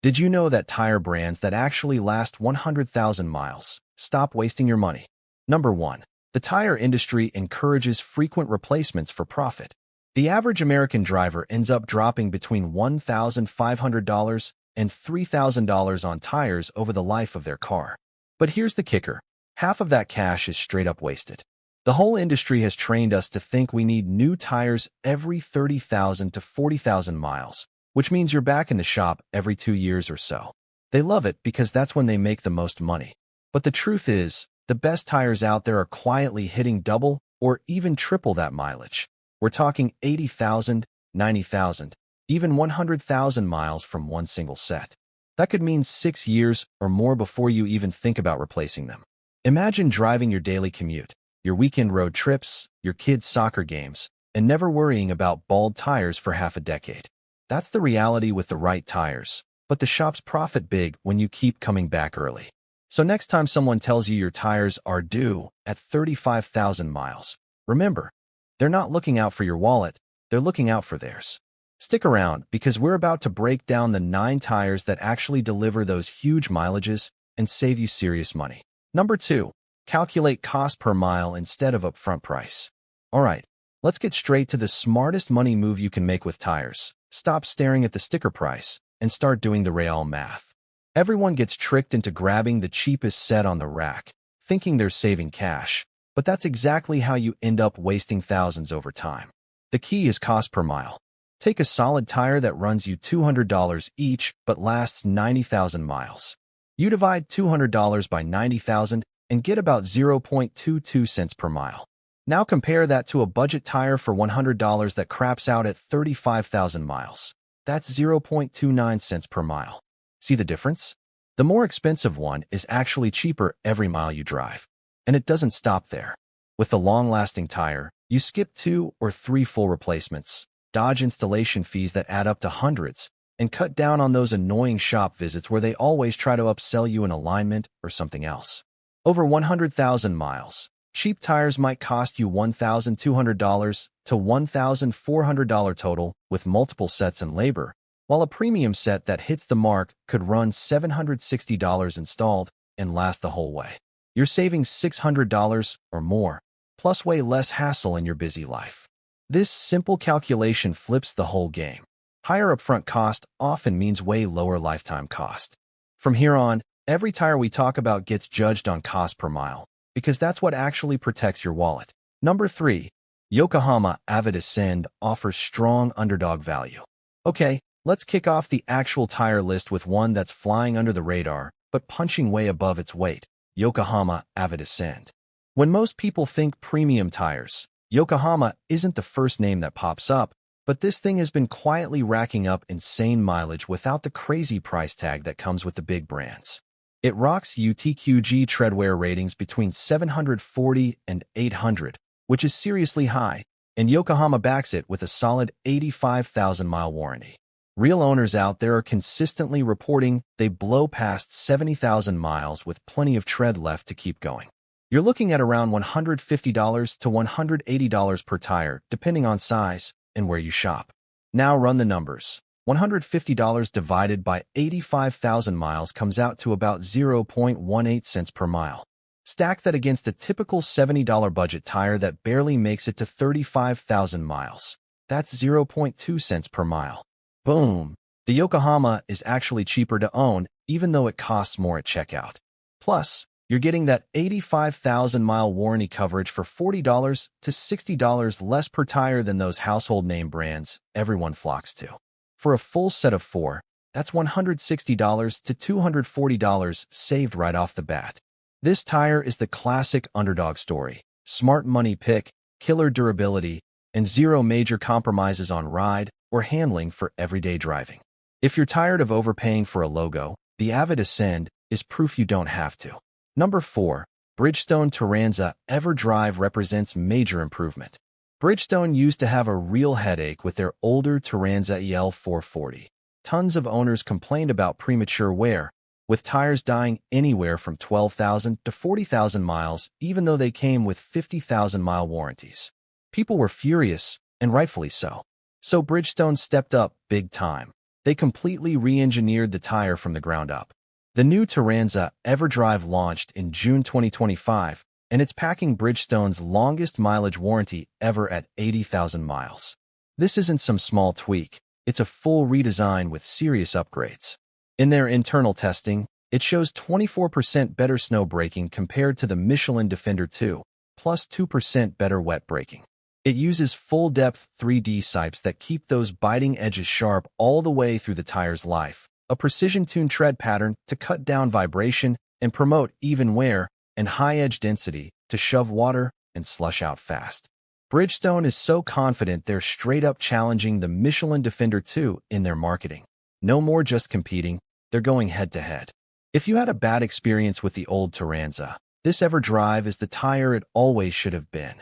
Did you know that tire brands that actually last 100,000 miles? Stop wasting your money. Number 1. The tire industry encourages frequent replacements for profit. The average American driver ends up dropping between $1,500 and $3,000 on tires over the life of their car. But here's the kicker. Half of that cash is straight up wasted. The whole industry has trained us to think we need new tires every 30,000 to 40,000 miles, which means you're back in the shop every 2 years or so. They love it because that's when they make the most money. But the truth is, the best tires out there are quietly hitting double or even triple that mileage. We're talking 80,000, 90,000, even 100,000 miles from one single set. That could mean 6 years or more before you even think about replacing them. Imagine driving your daily commute, your weekend road trips, your kids' soccer games, and never worrying about bald tires for half a decade. That's the reality with the right tires, but the shops profit big when you keep coming back early. So next time someone tells you your tires are due at 35,000 miles, remember, they're not looking out for your wallet, they're looking out for theirs. Stick around because we're about to break down the 9 tires that actually deliver those huge mileages and save you serious money. Number 2. Calculate cost per mile instead of upfront price. All right, let's get straight to the smartest money move you can make with tires. Stop staring at the sticker price and start doing the real math. Everyone gets tricked into grabbing the cheapest set on the rack, thinking they're saving cash, but that's exactly how you end up wasting thousands over time. The key is cost per mile. Take a solid tire that runs you $200 each but lasts 90,000 miles. You divide $200 by 90,000 and get about 0.22 cents per mile. Now compare that to a budget tire for $100 that craps out at 35,000 miles. That's 0.29 cents per mile. See the difference? The more expensive one is actually cheaper every mile you drive. And it doesn't stop there. With the long-lasting tire, you skip 2 or 3 full replacements, dodge installation fees that add up to hundreds, and cut down on those annoying shop visits where they always try to upsell you an alignment or something else. Over 100,000 miles, cheap tires might cost you $1,200 to $1,400 total with multiple sets and labor, while a premium set that hits the mark could run $760 installed and last the whole way. You're saving $600 or more, plus way less hassle in your busy life. This simple calculation flips the whole game. Higher upfront cost often means way lower lifetime cost. From here on, every tire we talk about gets judged on cost per mile, because that's what actually protects your wallet. Number 3. Yokohama Avid Ascend offers strong underdog value. Okay, let's kick off the actual tire list with one that's flying under the radar, but punching way above its weight. Yokohama Avid Ascend. When most people think premium tires, Yokohama isn't the first name that pops up, but this thing has been quietly racking up insane mileage without the crazy price tag that comes with the big brands. It rocks UTQG treadwear ratings between 740 and 800, which is seriously high, and Yokohama backs it with a solid 85,000-mile warranty. Real owners out there are consistently reporting they blow past 70,000 miles with plenty of tread left to keep going. You're looking at around $150 to $180 per tire, depending on size and where you shop. Now run the numbers. $150 divided by 85,000 miles comes out to about 0.18 cents per mile. Stack that against a typical $70 budget tire that barely makes it to 35,000 miles. That's 0.2 cents per mile. Boom! The Yokohama is actually cheaper to own, even though it costs more at checkout. Plus, you're getting that 85,000-mile warranty coverage for $40 to $60 less per tire than those household name brands everyone flocks to. For a full set of 4, that's $160 to $240 saved right off the bat. This tire is the classic underdog story. Smart money pick, killer durability, and 0 major compromises on ride or handling for everyday driving. If you're tired of overpaying for a logo, the Avid Ascend is proof you don't have to. Number 4. Bridgestone Turanza EverDrive represents major improvement. Bridgestone used to have a real headache with their older Turanza EL440. Tons of owners complained about premature wear, with tires dying anywhere from 12,000 to 40,000 miles, even though they came with 50,000-mile warranties. People were furious, and rightfully so. So Bridgestone stepped up big time. They completely re-engineered the tire from the ground up. The new Turanza EverDrive launched in June 2025, and it's packing Bridgestone's longest mileage warranty ever at 80,000 miles. This isn't some small tweak, it's a full redesign with serious upgrades. In their internal testing, it shows 24% better snow braking compared to the Michelin Defender 2, plus 2% better wet braking. It uses full-depth 3D sipes that keep those biting edges sharp all the way through the tire's life, a precision-tuned tread pattern to cut down vibration and promote even wear, and high edge density to shove water and slush out fast. Bridgestone is so confident they're straight-up challenging the Michelin Defender 2 in their marketing. No more just competing, they're going head-to-head. If you had a bad experience with the old Turanza, this EverDrive is the tire it always should have been.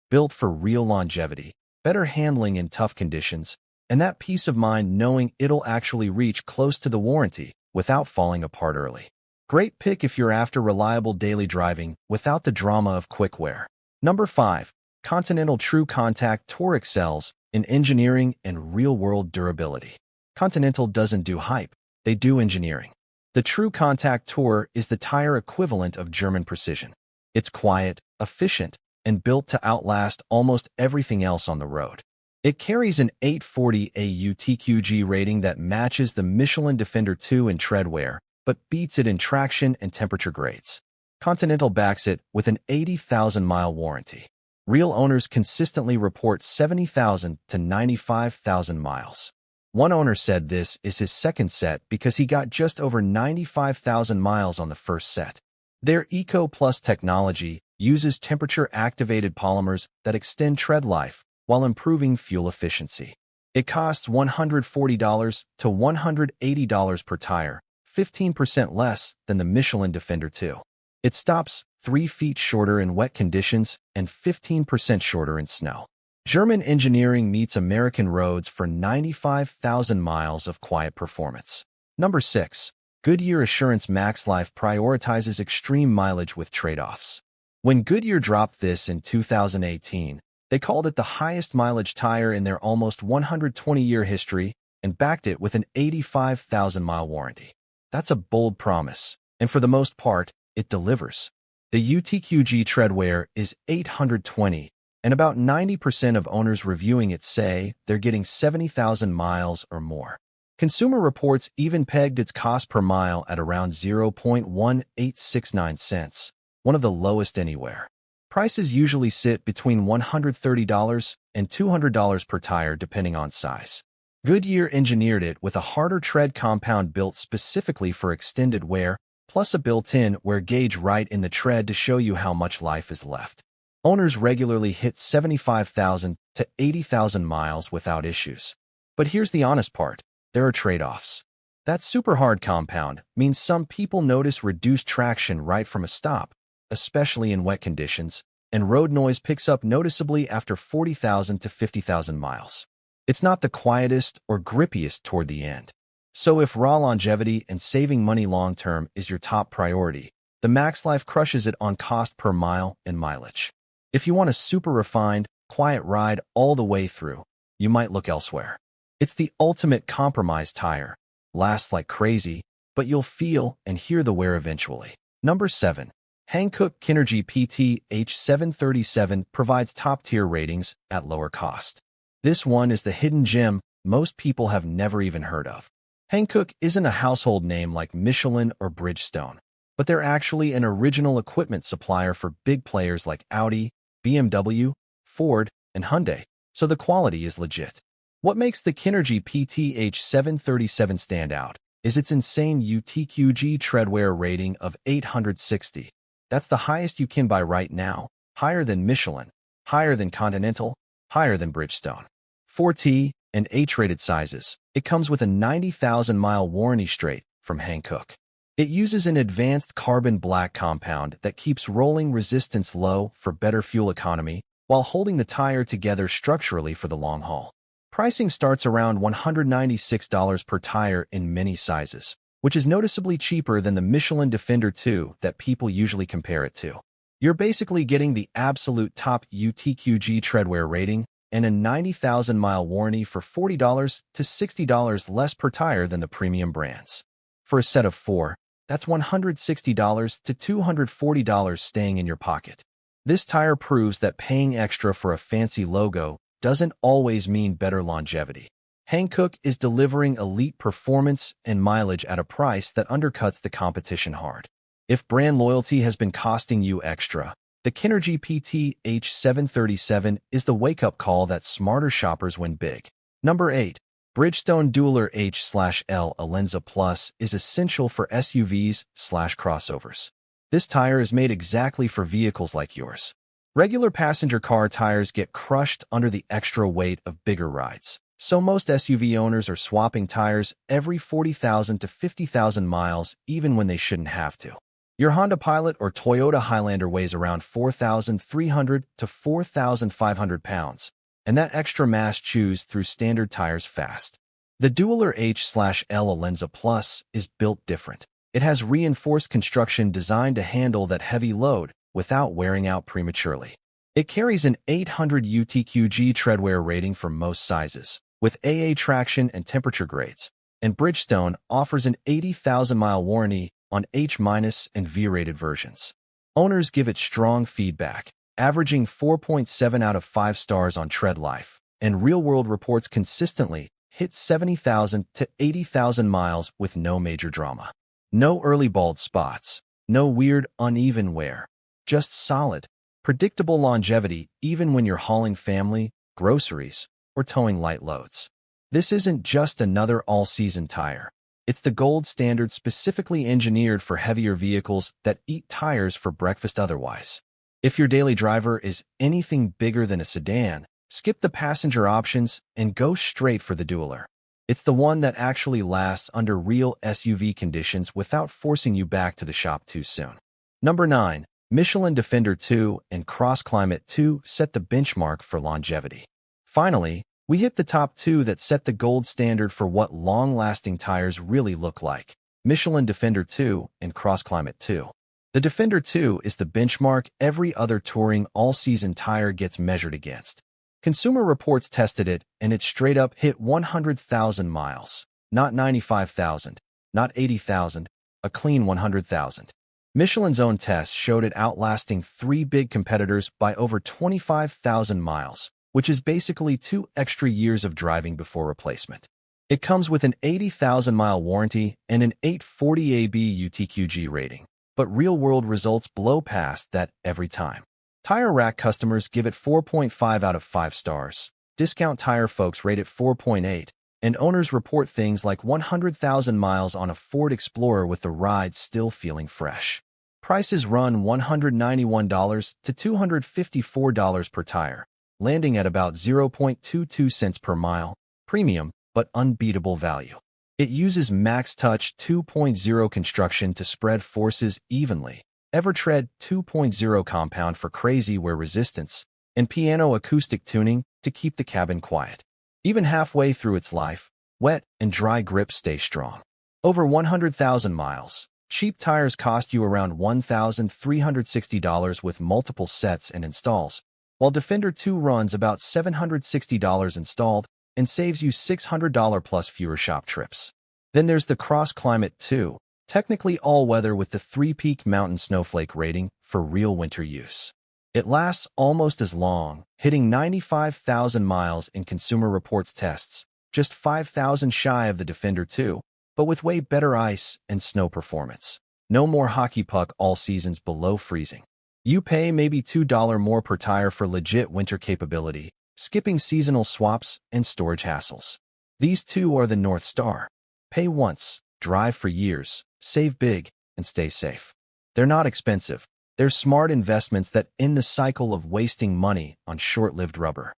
Built for real longevity, better handling in tough conditions, and that peace of mind knowing it'll actually reach close to the warranty without falling apart early. Great pick if you're after reliable daily driving without the drama of quick wear. Number 5. Continental True Contact Tour excels in engineering and real-world durability. Continental doesn't do hype, they do engineering. The True Contact Tour is the tire equivalent of German precision. It's quiet, efficient, and built to outlast almost everything else on the road. It carries an 840 AUTQG rating that matches the Michelin Defender 2 in tread wear, but beats it in traction and temperature grades. Continental backs it with an 80,000-mile warranty. Real owners consistently report 70,000 to 95,000 miles. One owner said this is his second set because he got just over 95,000 miles on the first set. Their Eco Plus technology uses temperature-activated polymers that extend tread life while improving fuel efficiency. It costs $140 to $180 per tire, 15% less than the Michelin Defender 2. It stops 3 feet shorter in wet conditions and 15% shorter in snow. German engineering meets American roads for 95,000 miles of quiet performance. Number 6. Goodyear Assurance Max Life prioritizes extreme mileage with trade-offs. When Goodyear dropped this in 2018, they called it the highest mileage tire in their almost 120-year history and backed it with an 85,000-mile warranty. That's a bold promise, and for the most part, it delivers. The UTQG treadwear is 820, and about 90% of owners reviewing it say they're getting 70,000 miles or more. Consumer Reports even pegged its cost per mile at around 0.1869 cents, one of the lowest anywhere. Prices usually sit between $130 and $200 per tire depending on size. Goodyear engineered it with a harder tread compound built specifically for extended wear, plus a built-in wear gauge right in the tread to show you how much life is left. Owners regularly hit 75,000 to 80,000 miles without issues. But here's the honest part, there are trade-offs. That super hard compound means some people notice reduced traction right from a stop, especially in wet conditions, and road noise picks up noticeably after 40,000 to 50,000 miles. It's not the quietest or grippiest toward the end. So if raw longevity and saving money long-term is your top priority, the MaxLife crushes it on cost per mile and mileage. If you want a super refined, quiet ride all the way through, you might look elsewhere. It's the ultimate compromise tire. Lasts like crazy, but you'll feel and hear the wear eventually. Number 7. Hankook Kinergy PT H737 provides top-tier ratings at lower cost. This one is the hidden gem most people have never even heard of. Hankook isn't a household name like Michelin or Bridgestone, but they're actually an original equipment supplier for big players like Audi, BMW, Ford, and Hyundai, so the quality is legit. What makes the Kinergy PT H737 stand out is its insane UTQG treadwear rating of 860. That's the highest you can buy right now, higher than Michelin, higher than Continental, higher than Bridgestone. 4T and H-rated sizes, it comes with a 90,000-mile warranty straight from Hankook. It uses an advanced carbon black compound that keeps rolling resistance low for better fuel economy while holding the tire together structurally for the long haul. Pricing starts around $196 per tire in many sizes, which is noticeably cheaper than the Michelin Defender 2 that people usually compare it to. You're basically getting the absolute top UTQG treadwear rating and a 90,000-mile warranty for $40 to $60 less per tire than the premium brands. For a set of 4, that's $160 to $240 staying in your pocket. This tire proves that paying extra for a fancy logo doesn't always mean better longevity. Hankook is delivering elite performance and mileage at a price that undercuts the competition hard. If brand loyalty has been costing you extra, the Kinergy PT H737 is the wake-up call that smarter shoppers win big. Number 8. Bridgestone Dueler H/L Alenza Plus is essential for SUVs/crossovers. This tire is made exactly for vehicles like yours. Regular passenger car tires get crushed under the extra weight of bigger rides, so most SUV owners are swapping tires every 40,000 to 50,000 miles even when they shouldn't have to. Your Honda Pilot or Toyota Highlander weighs around 4,300 to 4,500 pounds, and that extra mass chews through standard tires fast. The Dueler H/L Alenza Plus is built different. It has reinforced construction designed to handle that heavy load without wearing out prematurely. It carries an 800 UTQG treadwear rating for most sizes, with AA traction and temperature grades, and Bridgestone offers an 80,000-mile warranty on H- and V-rated versions. Owners give it strong feedback, averaging 4.7 out of 5 stars on tread life, and real-world reports consistently hit 70,000 to 80,000 miles with no major drama. No early bald spots, no weird, uneven wear, just solid, predictable longevity even when you're hauling family, groceries, or towing light loads. This isn't just another all-season tire. It's the gold standard specifically engineered for heavier vehicles that eat tires for breakfast otherwise. If your daily driver is anything bigger than a sedan, skip the passenger options and go straight for the Dueler. It's the one that actually lasts under real SUV conditions without forcing you back to the shop too soon. Number 9. Michelin Defender 2 and Cross Climate 2 set the benchmark for longevity. Finally, we hit the top 2 that set the gold standard for what long-lasting tires really look like: Michelin Defender 2 and Cross Climate 2. The Defender 2 is the benchmark every other touring all-season tire gets measured against. Consumer Reports tested it, and it straight up hit 100,000 miles. Not 95,000, not 80,000, a clean 100,000. Michelin's own tests showed it outlasting 3 big competitors by over 25,000 miles, which is basically 2 extra years of driving before replacement. It comes with an 80,000-mile warranty and an 840 AB UTQG rating, but real-world results blow past that every time. Tire Rack customers give it 4.5 out of 5 stars, discount tire folks rate it 4.8, and owners report things like 100,000 miles on a Ford Explorer with the ride still feeling fresh. Prices run $191 to $254 per tire, landing at about 0.22 cents per mile, premium but unbeatable value. It uses Max Touch 2.0 construction to spread forces evenly, Evertread 2.0 compound for crazy wear resistance, and piano acoustic tuning to keep the cabin quiet. Even halfway through its life, wet and dry grips stay strong. Over 100,000 miles. Cheap tires cost you around $1,360 with multiple sets and installs, while Defender 2 runs about $760 installed and saves you $600 plus fewer shop trips. Then there's the Cross Climate 2, technically all-weather with the 3-peak mountain snowflake rating for real winter use. It lasts almost as long, hitting 95,000 miles in Consumer Reports tests, just 5,000 shy of the Defender 2, but with way better ice and snow performance. No more hockey puck all seasons below freezing. You pay maybe $2 more per tire for legit winter capability, skipping seasonal swaps and storage hassles. These two are the North Star. Pay once, drive for years, save big, and stay safe. They're not expensive. They're smart investments that end the cycle of wasting money on short-lived rubber.